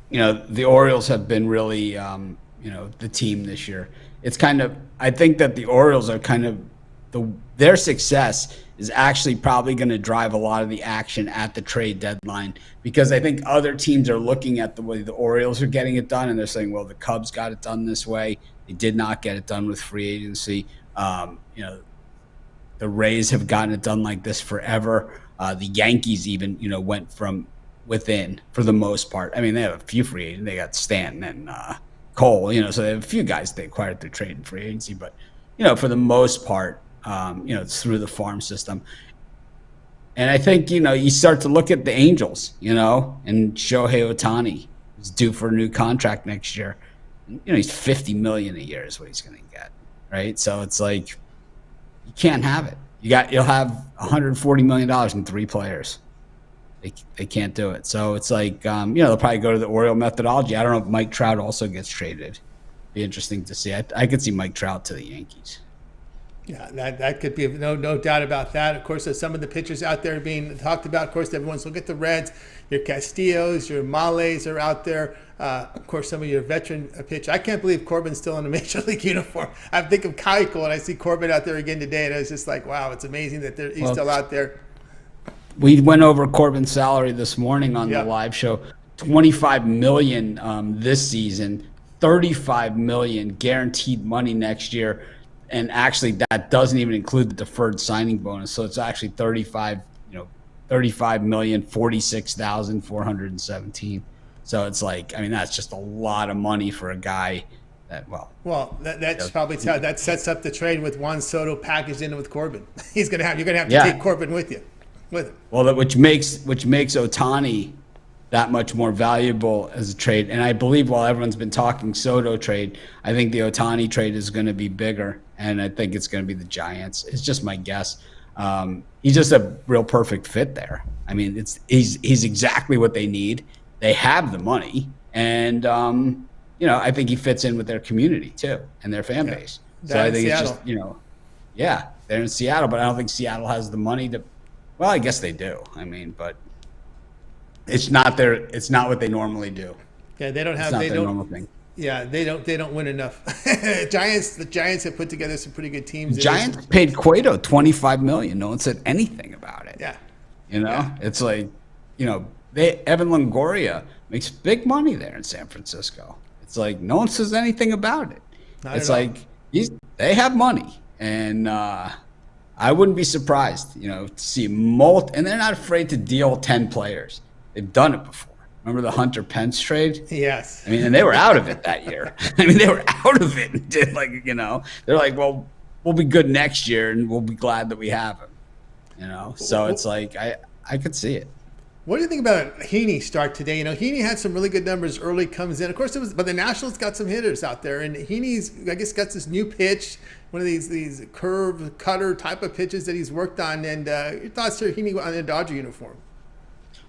S6: the Orioles have been really, the team this year. It's kind of, I think that the Orioles are kind of, their success is actually probably going to drive a lot of the action at the trade deadline, because I think other teams are looking at the way the Orioles are getting it done, and they're saying, well, the Cubs got it done this way. They did not get it done with free agency. The Rays have gotten it done like this forever. The Yankees even, went from within for the most part. I mean, they have a few free agents. They got Stanton and Cole, so they have a few guys they acquired through trade and free agency. But, for the most part, it's through the farm system. And I think, you start to look at the Angels, and Shohei Ohtani is due for a new contract next year. He's $50 million a year is what he's going to get, right? So it's you can't have it. You'll have $140 million in 3 players. They can't do it. So it's they'll probably go to the Oriole methodology. I don't know if Mike Trout also gets traded. be interesting to see. I could see Mike Trout to the Yankees.
S1: Yeah, that could be no doubt about that. Of course, there's some of the pitchers out there being talked about. Of course, everyone's looking at the Reds. Your Castillos, your Males are out there. Of course, some of your veteran pitch. I can't believe Corbin's still in a Major League uniform. I think of Keuchel, and I see Corbin out there again today, and I was just like, wow, it's amazing that he's still out there.
S6: We went over Corbin's salary this morning on the live show. $25 million this season, $35 million guaranteed money next year. And actually, that doesn't even include the deferred signing bonus. So it's actually 35,046,417. So it's like, I mean, that's just a lot of money for a guy that,
S1: that's probably that sets up the trade with Juan Soto packaged in with Corbin. You're gonna have to take Corbin with you.
S6: Well, which makes Ohtani that much more valuable as a trade. And I believe while everyone's been talking Soto trade, I think the Ohtani trade is going to be bigger, and I think it's going to be the Giants. It's just my guess. He's just a real perfect fit there. I mean, he's exactly what they need. They have the money, and I think he fits in with their community too and their fan base. So I think it's just they're in Seattle, but I don't think Seattle has the money to. Well, I guess they do. I mean, but. It's not what they normally do.
S1: Yeah, they don't have.
S6: It's not their normal thing.
S1: Yeah, they don't win enough. The Giants have put together some pretty good teams.
S6: Giants paid Cueto $25 million. No one said anything about it.
S1: Yeah,
S6: it's like, Evan Longoria makes big money there in San Francisco. It's like no one says anything about it. It's like they have money, and I wouldn't be surprised, to see and they're not afraid to deal 10 players. They've done it before. Remember the Hunter Pence trade?
S1: Yes.
S6: I mean, and they were out of it that year. I mean, they were out of it. They're like, well, we'll be good next year, and we'll be glad that we have him. So it's like I could see it.
S1: What do you think about Heaney's start today? Heaney had some really good numbers early, comes in. Of course, but the Nationals got some hitters out there, and Heaney's, I guess, got this new pitch, one of these curve cutter type of pitches that he's worked on. And your thoughts here, Heaney on the Dodger uniform?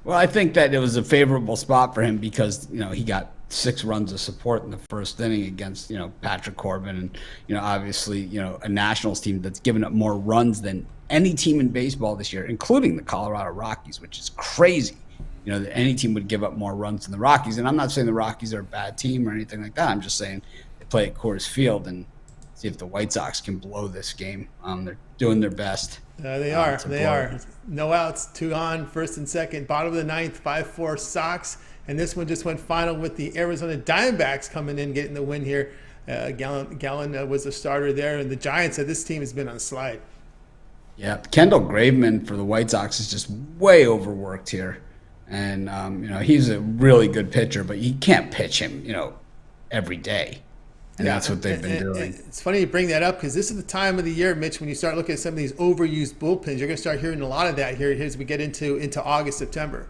S6: Well, I think that it was a favorable spot for him because, he got 6 runs of support in the first inning against, Patrick Corbin and, obviously, a Nationals team that's given up more runs than any team in baseball this year, including the Colorado Rockies, which is crazy. That any team would give up more runs than the Rockies. And I'm not saying the Rockies are a bad team or anything like that. I'm just saying they play at Coors Field and see if the White Sox can blow this game. They're doing their best.
S1: They are. They are. No outs, 2 on, first and second, bottom of the 9th, 5-4 Sox. And this one just went final with the Arizona Diamondbacks coming in, getting the win here. Gallen was the starter there. And the Giants said this team has been on a slide.
S6: Yeah, Kendall Graveman for the White Sox is just way overworked here. And, he's a really good pitcher, but you can't pitch him, every day. And that's what they've been doing.
S1: It's funny you bring that up because this is the time of the year, Mitch, when you start looking at some of these overused bullpens. You're going to start hearing a lot of that here as we get into August, September.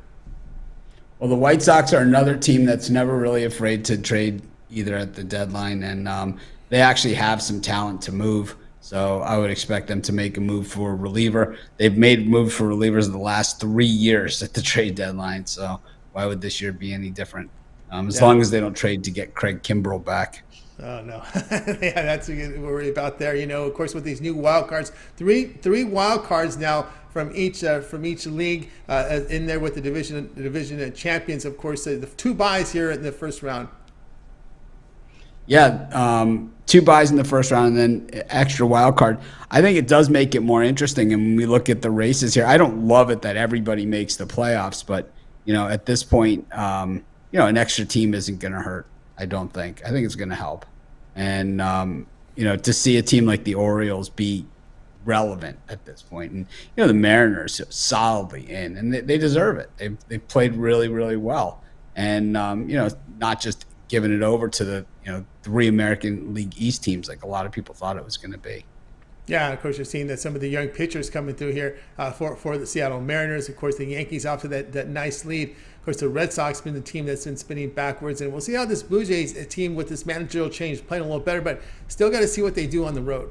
S6: Well, the White Sox are another team that's never really afraid to trade either at the deadline. And they actually have some talent to move. So I would expect them to make a move for a reliever. They've made moves for relievers in the last 3 years at the trade deadline. So why would this year be any different? As long as they don't trade to get Craig Kimbrell back.
S1: Oh, no. Yeah, that's what you worry about there. Of course, with these new wild cards, three wild cards now from each league in there with the division champions. Of course, the 2 buys here in the first round.
S6: Yeah, 2 buys in the first round and then extra wild card. I think it does make it more interesting. And when we look at the races here, I don't love it that everybody makes the playoffs, but at this point, an extra team isn't going to hurt. I don't think. I think it's going to help. And, to see a team like the Orioles be relevant at this point. And, the Mariners solidly in, and they deserve it. They've played really, really well. And, not just giving it over to the, 3 American League East teams like a lot of people thought it was going to be.
S1: Yeah, and of course, you're seeing that some of the young pitchers coming through here for the Seattle Mariners. Of course, the Yankees off to that nice lead. Of course, the Red Sox been the team that's been spinning backwards. And we'll see how this Blue Jays team with this managerial change playing a little better, but still got to see what they do on the road.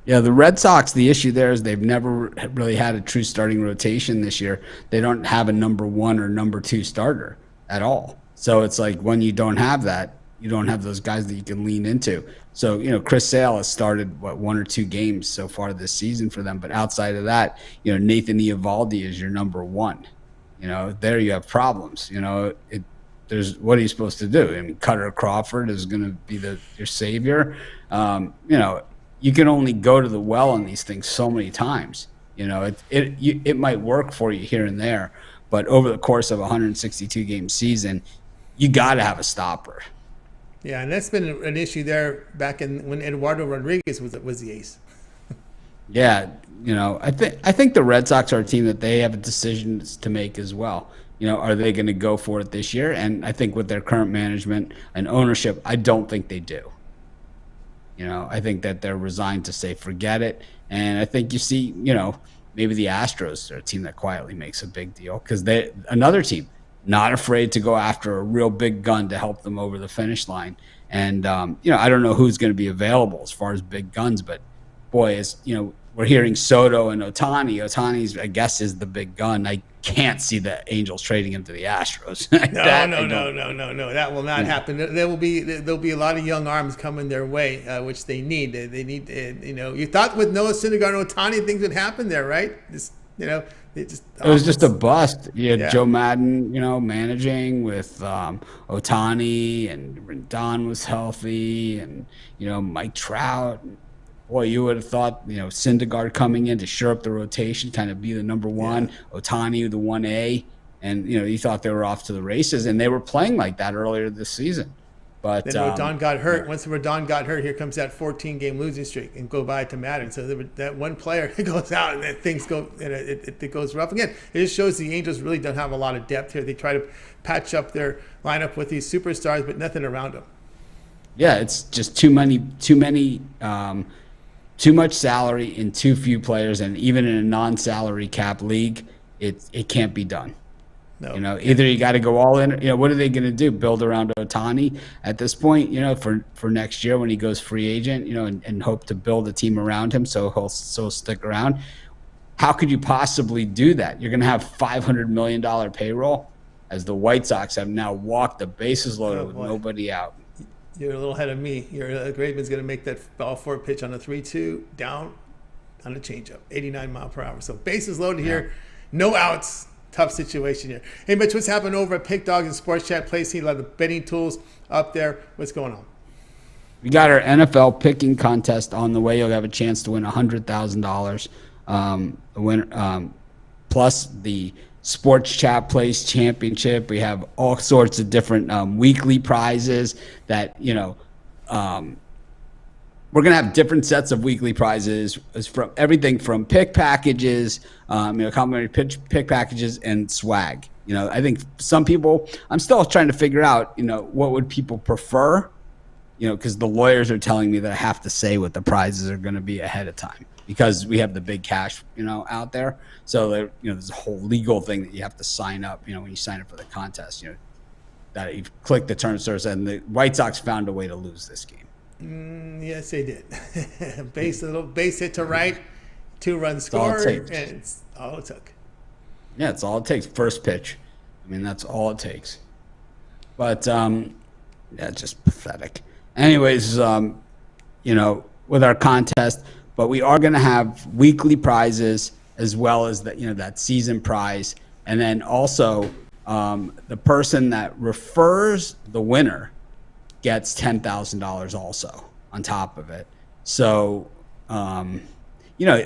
S6: Yeah, the Red Sox, the issue there is they've never really had a true starting rotation this year. They don't have a number 1 or number 2 starter at all. So it's like when you don't have that, you don't have those guys that you can lean into. So, Chris Sale has started, 1 or 2 games so far this season for them. But outside of that, Nathan Eovaldi is your number one. There you have problems. There's what are you supposed to do? I mean, Cutter Crawford is going to be your savior. You can only go to the well on these things so many times. It might work for you here and there, but over the course of a 162 game season, you got to have a stopper.
S1: Yeah, and that's been an issue there back when Eduardo Rodriguez was the ace.
S6: Yeah, I think the Red Sox are a team that they have a decision to make as well. Are they going to go for it this year? And I think with their current management and ownership, I don't think they do. I think that they're resigned to say forget it. And I think you see, maybe the Astros are a team that quietly makes a big deal because another team not afraid to go after a real big gun to help them over the finish line. And, I don't know who's going to be available as far as big guns, but boy, we're hearing Soto and Ohtani. Ohtani's, I guess, is the big gun. I can't see the Angels trading him to the Astros.
S1: No. That will not happen. There'll be a lot of young arms coming their way, which they need. They need. You thought with Noah Syndergaard and Ohtani things would happen there, right? It
S6: was just a bust. You had Joe Madden, managing with Ohtani, and Rendon was healthy, and Mike Trout. Boy, you would have thought, Syndergaard coming in to shore up the rotation, kind of be the number one, Ohtani the 1A, and, you thought they were off to the races, and they were playing like that earlier this season. But
S1: then Rodon got hurt. Once Rodon got hurt, here comes that 14-game losing streak and go by to Madden. So that one player goes out and then things go, and it goes rough again. It just shows the Angels really don't have a lot of depth here. They try to patch up their lineup with these superstars, but nothing around them. Yeah,
S6: it's just too much salary in too few players, and even in a non-salary cap league, it can't be done. No. Either you got to go all in. What are they going to do? Build around Ohtani at this point? For next year when he goes free agent, and hope to build a team around him so he'll stick around. How could you possibly do that? You're going to have $500 million payroll, as the White Sox have now walked the bases loaded with nobody out.
S1: You're a little ahead of me. Graveman's going to make that ball four pitch on a 3-2 down on a changeup, 89 mile per hour. So bases loaded here, no outs. Tough situation here. Hey, Mitch, what's happening over at Pick Dogs and Sports Chat Place? A lot of the betting tools up there. What's going on?
S6: We got our NFL picking contest on the way. You'll have a chance to win $100,000. Plus the Sports Chat Place Championship. We have all sorts of different weekly prizes that, we're going to have different sets of weekly prizes from everything from pick packages, complimentary pick packages and swag. I think some people, I'm still trying to figure out, what would people prefer, because the lawyers are telling me that I have to say what the prizes are going to be ahead of time because we have the big cash, out there. So there's a whole legal thing that you have to sign up, when you sign up for the contest, that you click the terms of service, and the White Sox found a way to lose this game.
S1: Yes, they did. Base hit to right, 2-run score, and it's all it took.
S6: Yeah, it's all it takes. First pitch. That's all it takes. But just pathetic. Anyways, with our contest, but we are going to have weekly prizes as well as that season prize, and then also the person that refers the winner gets $10,000 also on top of it. So, a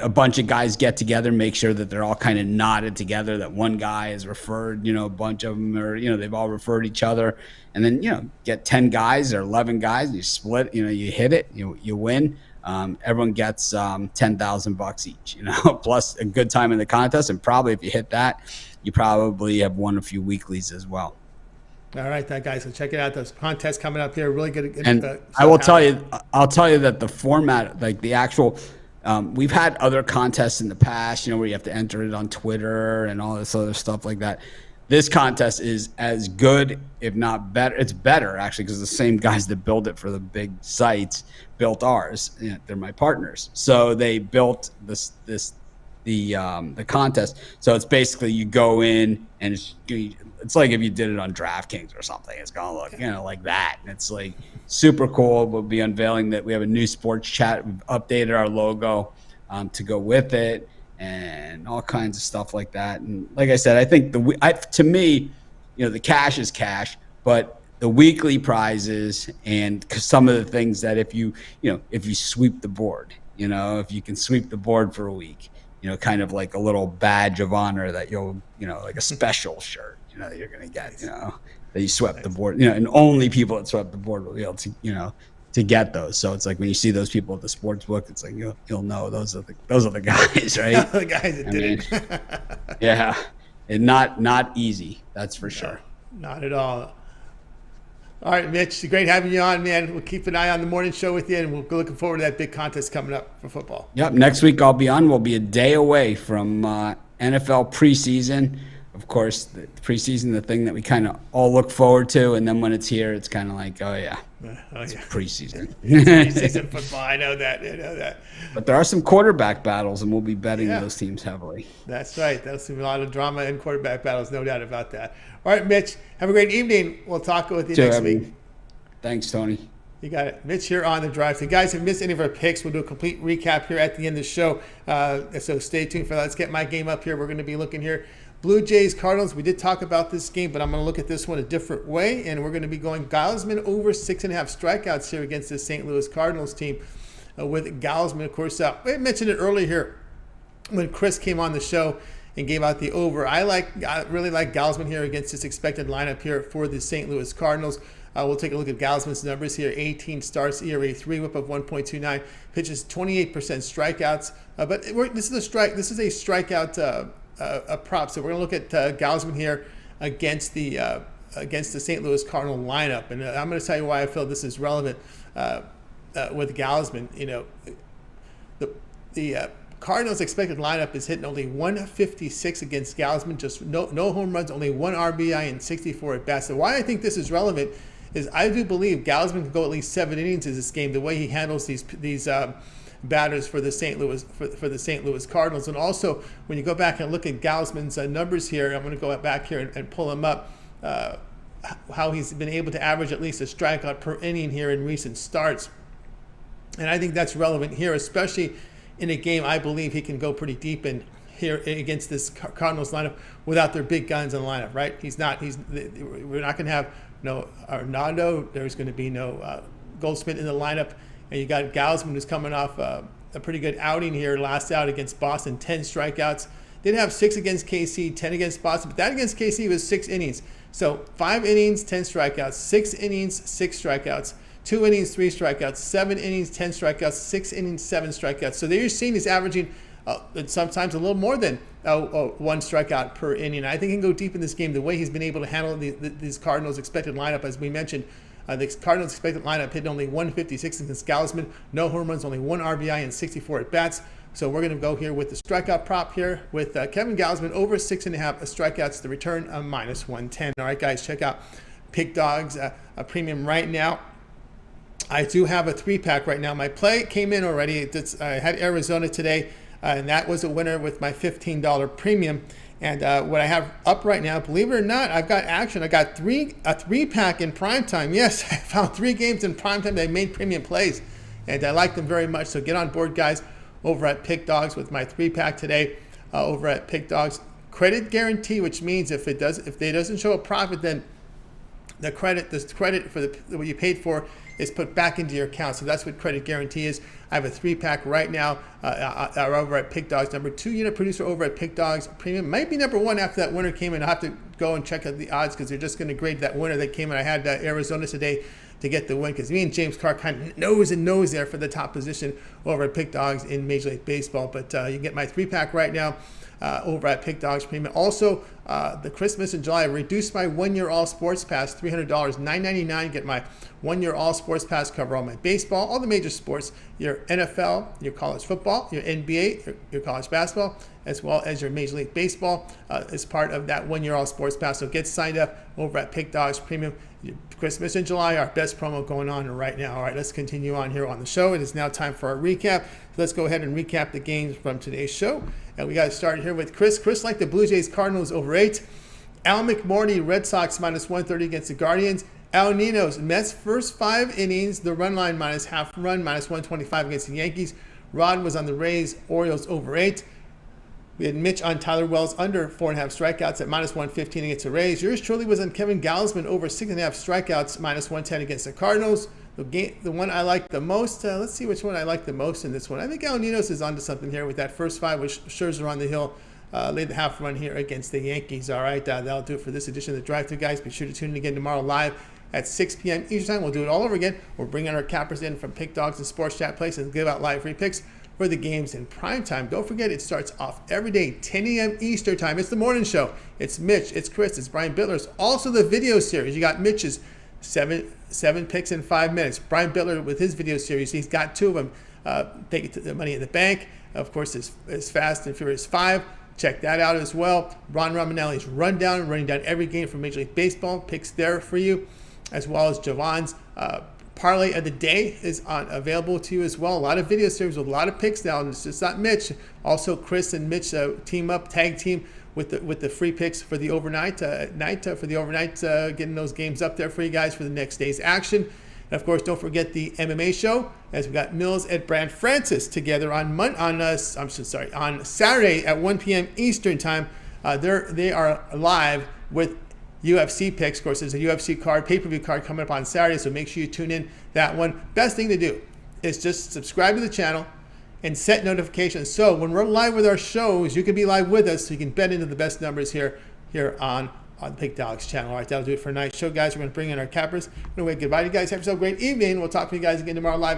S6: bunch of guys get together, make sure that they're all kind of knotted together, that one guy is referred, a bunch of them are, they've all referred each other. And then, get 10 guys or 11 guys, and you split, you hit it, you win. Everyone gets $10,000 each, plus a good time in the contest. And probably if you hit that, you probably have won a few weeklies as well.
S1: All right, guys. So check it out. Those contests coming up here, really good.
S6: And I'll tell you that the format, like the actual, we've had other contests in the past, where you have to enter it on Twitter and all this other stuff like that. This contest is as good, if not better. It's better actually, because the same guys that build it for the big sites built ours. They're my partners, so they built this the contest. So it's basically you go in and it's like if you did it on DraftKings or something. It's gonna look like that. And it's like super cool. We'll be unveiling that we have a new sports chat. We've updated our logo to go with it and all kinds of stuff like that. And like I said, I think to me, the cash is cash, but the weekly prizes and some of the things that if you sweep the board, if you can sweep the board for a week, kind of like a little badge of honor that you'll, like a special shirt, that you're going to get, that you swept the board, and only people that swept the board will be able to, to get those. So it's like when you see those people at the sports book, it's like you'll know those are the guys, right?
S1: The guys that did it.
S6: Yeah, and not easy, that's for sure.
S1: Not at all. All right, Mitch, great having you on, man. We'll keep an eye on the morning show with you, and we'll be looking forward to that big contest coming up for football.
S6: Yep, next week I'll be on. We'll be a day away from NFL preseason. Of course, the preseason, the thing that we kind of all look forward to, and then when it's here, it's kind of like, it's preseason.
S1: It's preseason football. I know that.
S6: But there are some quarterback battles, and we'll be betting those teams heavily.
S1: That's right. There'll be a lot of drama in quarterback battles, no doubt about that. All right, Mitch, have a great evening. We'll talk with you next week.
S6: Thanks, Tony.
S1: You got it. Mitch here on the Drive-Thru. Guys, if you missed any of our picks, we'll do a complete recap here at the end of the show. So stay tuned for that. Let's get my game up here. We're going to be looking here. Blue Jays, Cardinals. We did talk about this game, but I'm going to look at this one a different way, and we're going to be going Gausman over 6.5 strikeouts here against the St. Louis Cardinals team with Gausman. Of course, I mentioned it earlier here when Chris came on the show and gave out the over. I really like Gausman here against this expected lineup here for the St. Louis Cardinals. We'll take a look at Gausman's numbers here. 18 starts, ERA 3 whip of 1.29, pitches 28% strikeouts. But this is a strikeout prop. So we're going to look at Gausman here against the St. Louis Cardinal lineup, and I'm going to tell you why I feel this is relevant with Gausman. The Cardinals' expected lineup is hitting only 156 against Gausman, just no home runs, only 1 RBI and 64 at bats. So why I think this is relevant is I do believe Gausman can go at least 7 innings in this game. The way he handles these batters for the St. Louis Cardinals, and also when you go back and look at Gausman's numbers here, I'm going to go back here and pull them up. How he's been able to average at least a strikeout per inning here in recent starts, and I think that's relevant here, especially in a game I believe he can go pretty deep in here against this Cardinals lineup without their big guns in the lineup, right? We're not going to have no Arnado. There's going to be no Goldschmidt in the lineup. And you got Gausman, who's coming off a pretty good outing here, last out against Boston, 10 strikeouts. Did have 6 against KC, 10 against Boston, but that against KC was 6 innings. So 5 innings, 10 strikeouts, 6 innings, 6 strikeouts, 2 innings, 3 strikeouts, 7 innings, 10 strikeouts, 6 innings, 7 strikeouts. So there you're seeing he's averaging sometimes a little more than 1 strikeout per inning. I think he can go deep in this game. The way he's been able to handle these Cardinals' expected lineup, as we mentioned, the Cardinals' expected lineup hit only 156 against Gausman, no home runs, only 1 RBI and 64 at bats. So we're going to go here with the strikeout prop here with Kevin Gausman over 6.5 strikeouts. The return minus 110. All right, guys, check out Pick Dogs a premium right now. I do have a 3-pack right now. My play came in already. I had Arizona today, and that was a winner with my $15 premium. And what I have up right now, believe it or not, I've got action. I got a 3-pack in primetime. Yes, I found 3 games in primetime that made premium plays, and I like them very much. So get on board, guys, over at Pick Dogs with my 3-pack today over at Pick Dogs. Credit guarantee, which means if it doesn't show a profit, then the credit for what you paid for is put back into your account. So that's what credit guarantee is. I have a 3-pack right now over at Pick Dogs. Number 2 unit producer over at Pick Dogs Premium. Might be number 1 after that winner came in. I'll have to go and check out the odds because they're just going to grade that winner that came in. I had Arizona today to get the win because me and James Carr kind of nose there for the top position over at Pick Dogs in Major League Baseball. But you can get my 3-pack right now over at Pick Dogs Premium. Also, the Christmas in July, I reduced my 1-year all sports pass, $300, $9.99. Get my 1-year all sports pass, cover all my baseball, all the major sports. Your NFL, your college football, your NBA, your college basketball, as well as your Major League Baseball as part of that 1 year all sports pass. So get signed up over at Pick Dogs Premium. Christmas in July, our best promo going on right now. All right, let's continue on here on the show. It is now time for our recap. So let's go ahead and recap the games from today's show. And we got to start here with Chris. Chris liked the Blue Jays Cardinals over 8. Al McMordie, Red Sox minus 130 against the Guardians. Al Ninos, Mets first 5 innings, the run line minus half run, minus 125 against the Yankees. Rod was on the Rays, Orioles over 8. We had Mitch on Tyler Wells under 4.5 strikeouts at minus 115 against the Rays. Yours truly was on Kevin Gausman over 6.5 strikeouts, minus 110 against the Cardinals. The one I like the most, let's see which one I like the most in this one. I think Al Ninos is onto something here with that first 5, which Scherzer on the hill. Laid the half run here against the Yankees. All right, that'll do it for this edition of the Drive-Thru, guys. Be sure to tune in again tomorrow live at 6 p.m. Eastern time. We'll do it all over again. We'll bring our cappers in from Pick Dogs and Sports Chat Place and give out live free picks for the games in prime time. Don't forget, it starts off every day, 10 a.m. Eastern time. It's the morning show. It's Mitch, it's Chris, it's Brian Bittler. It's also the video series. You got Mitch's seven picks in 5 minutes. Brian Bittler with his video series. He's got 2 of them. Take it to the Money in the Bank. Of course, it's Fast and Furious 5. Check that out as well. Ron Romanelli's rundown, running down every game from Major League Baseball. Picks there for you, as well as Javon's parlay of the day is available to you as well. A lot of video series with a lot of picks now, and it's just not Mitch. Also, Chris and Mitch team up, tag team with the free picks for the overnight getting those games up there for you guys for the next day's action. And of course, don't forget the MMA show, as we got Mills and Brand Francis together on Saturday at 1 p.m. Eastern time. They are live with UFC picks. Of course, there's a UFC card, pay-per-view card coming up on Saturday, so make sure you tune in that one. Best thing to do is just subscribe to the channel and set notifications. So when we're live with our shows, you can be live with us, so you can bet into the best numbers here on the Pick Dogs channel. All right, that'll do it for tonight's show, guys. We're going to bring in our cappers. We're going to wave goodbye to you guys. Have yourself a great evening. We'll talk to you guys again tomorrow live.